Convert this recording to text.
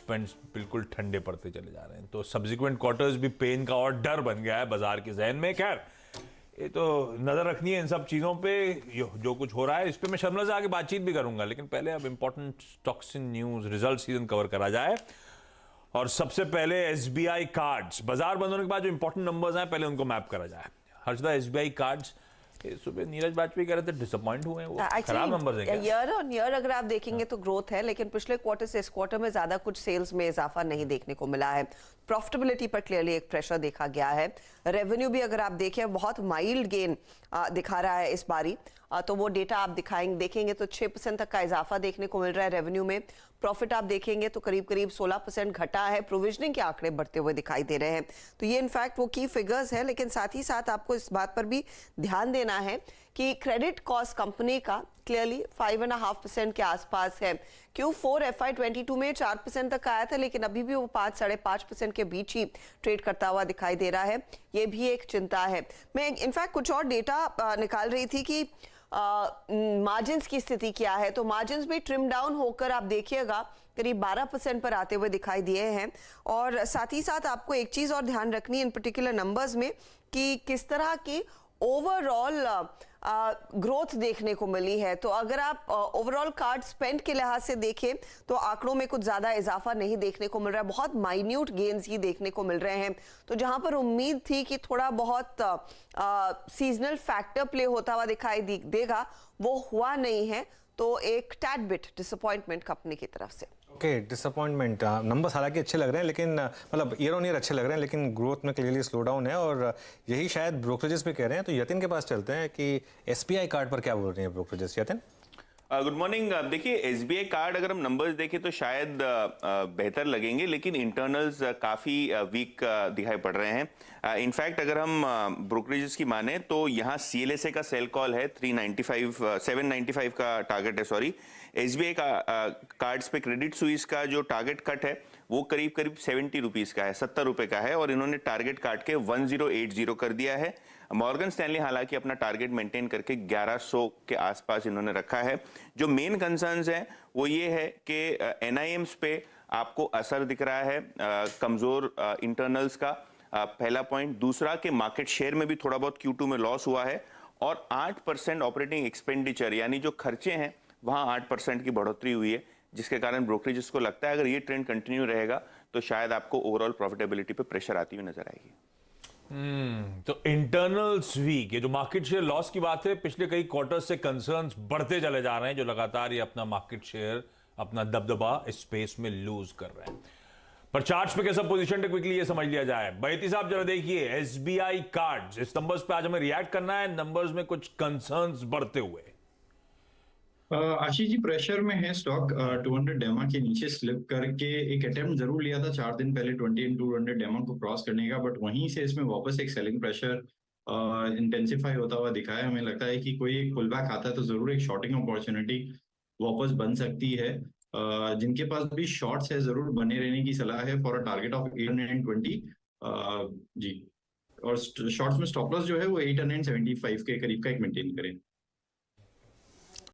Participants बिल्कुल ठंडे पड़ते चले जा रहे हैं, तो सब्सिक्वेंट क्वार्टर्स भी पेन का और डर बन गया है बाजार के जहन में। खैर, ये तो नजर रखनी है इन सब चीजों पे, जो कुछ हो रहा है इस पे मैं शर्मिला से आगे बातचीत भी करूंगा, लेकिन पहले अब important stocks in news result season cover करा जाए। और सबसे पहले एसबीआई कार्ड्स, बाजार बंद होने के बाद जो इंपॉर्टेंट नंबर्स हैं पहले उनको मैप करा जाए। हर्षदा, एसबीआई कार्ड्स सुबह नीरज वाजपेयी कह रहे थे डिसअपॉइंट हुए हैं, वो खराब नंबर्स हैं क्या? ईयर ऑन ईयर अगर आप देखेंगे तो ग्रोथ है, लेकिन पिछले क्वार्टर से इस क्वार्टर में ज्यादा कुछ सेल्स में इजाफा नहीं देखने को मिला है। प्रॉफिटेबिलिटी पर क्लियरली एक प्रेशर देखा गया है। रेवेन्यू भी अगर आप देखें बहुत माइल्ड गेन दिखा रहा है इस बारी, तो वो डेटा आप देखेंगे तो 6% तक का इजाफा देखने को मिल रहा है रेवेन्यू में। प्रॉफिट आप देखेंगे तो करीब करीब 16% घटा है। प्रोविजनिंग के आंकड़े बढ़ते हुए दिखाई दे रहे हैं। तो ये इनफैक्ट वो की फिगर्स है, लेकिन साथ ही साथ आपको इस बात पर भी ध्यान देना है कि क्रेडिट कॉस्ट कंपनी का क्लियरली 5.5% के आसपास है। Q4 FY22 में 4% तक आया था, लेकिन अभी भी वो 5-5.5% के बीच ही ट्रेड करता हुआ दिखाई दे रहा है। ये भी एक चिंता है। मैं इनफैक्ट कुछ और डेटा निकाल रही थी कि मार्जिन्स की स्थिति क्या है, तो मार्जिन्स भी ट्रिम डाउन होकर आप देखिएगा करीब 12% पर आते हुए दिखाई दिए हैं। और साथ ही साथ आपको एक चीज और ध्यान रखनी है इन पर्टिकुलर नंबर्स में कि किस तरह की ओवरऑल ग्रोथ देखने को मिली है। तो अगर आप ओवरऑल कार्ड स्पेंड के लिहाज से देखें तो आंकड़ों में कुछ ज्यादा इजाफा नहीं देखने को मिल रहा है, बहुत माइन्यूट गेन्स ही देखने को मिल रहे हैं। तो जहां पर उम्मीद थी कि थोड़ा बहुत सीजनल फैक्टर प्ले होता हुआ दिखाई देगा, वो हुआ नहीं है। तो एक टैड बिट डिसअपॉइंटमेंट कंपनी की तरफ से। Okay, disappointment. नंबर्स हालांकि अच्छे लग रहे हैं, लेकिन मतलब ईयर ऑन ईयर अच्छे लग रहे हैं, लेकिन ग्रोथ में क्लियरली स्लो डाउन है। और यही शायद ब्रोकरेजेस भी कह रहे हैं। तो यतिन के पास चलते हैं कि एसबीआई कार्ड पर क्या बोल रही हैं ब्रोकरेजेस। Yatin, good morning. देखिए, एसबीआई कार्ड अगर हम नंबर्स देखें तो शायद बेहतर लगेंगे, लेकिन इंटरनल्स काफ़ी वीक दिखाई पड़ रहे हैं। इनफैक्ट अगर हम ब्रोकरेजेस की माने तो यहाँ CLSA का सेल कॉल है 795 का टारगेट है, सॉरी। एसबीआई का कार्ड्स पे क्रेडिट स्विस का जो टारगेट कट है वो करीब करीब 70 रुपीज़ का है, 70 रुपये का है, और इन्होंने टारगेट काट के 1080 कर दिया है। मॉर्गन स्टैनली हालांकि अपना टारगेट मेंटेन करके 1100 के आसपास इन्होंने रखा है। जो मेन कंसर्न्स हैं वो ये है कि एनआईएम्स पे आपको असर दिख रहा है कमजोर इंटरनल्स का, पहला पॉइंट। दूसरा कि मार्केट शेयर में भी थोड़ा बहुत Q2 में लॉस हुआ है, और 8% ऑपरेटिंग एक्सपेंडिचर यानी जो खर्चे हैं वहाँ 8% की बढ़ोतरी हुई है, जिसके कारण ब्रोकरेजेस को लगता है अगर ये ट्रेंड कंटिन्यू रहेगा तो शायद आपको ओवरऑल प्रॉफिटेबिलिटी पे प्रेशर आती हुई नजर आएगी। तो इंटरनल्स वीक, ये जो मार्केट शेयर लॉस की बात है, पिछले कई क्वार्टर से कंसर्न्स बढ़ते चले जा रहे हैं, जो लगातार ये अपना मार्केट शेयर, अपना दबदबा इस स्पेस में लूज कर रहे हैं। पर चार्ट्स पे कैसा पोजीशन है क्विकली ये समझ लिया जाए। बैती साहब जरा देखिए एसबीआई कार्ड्स, इस नंबर्स पे आज हमें रिएक्ट करना है। नंबर्स में कुछ कंसर्न्स बढ़ते हुए। आशीष जी, प्रेशर में है स्टॉक। 200 डेमा के नीचे स्लिप करके एक अटेम्प्ट जरूर लिया था 4 दिन पहले 20-200 डेमा को क्रॉस करने का, बट वहीं से इसमें वापस एक सेलिंग प्रेशर इंटेंसिफाई होता हुआ दिखा है। हमें लगता है कि कोई एक पुल बैक आता है तो जरूर एक शॉर्टिंग अपॉर्चुनिटी वापस बन सकती है। जिनके पास भी शॉर्ट्स है जरूर बने रहने की सलाह है फॉर अ टारगेट ऑफ 820 जी। और शॉर्ट्स में स्टॉप लॉस जो है वो 875 के करीब का एक मेंटेन करें।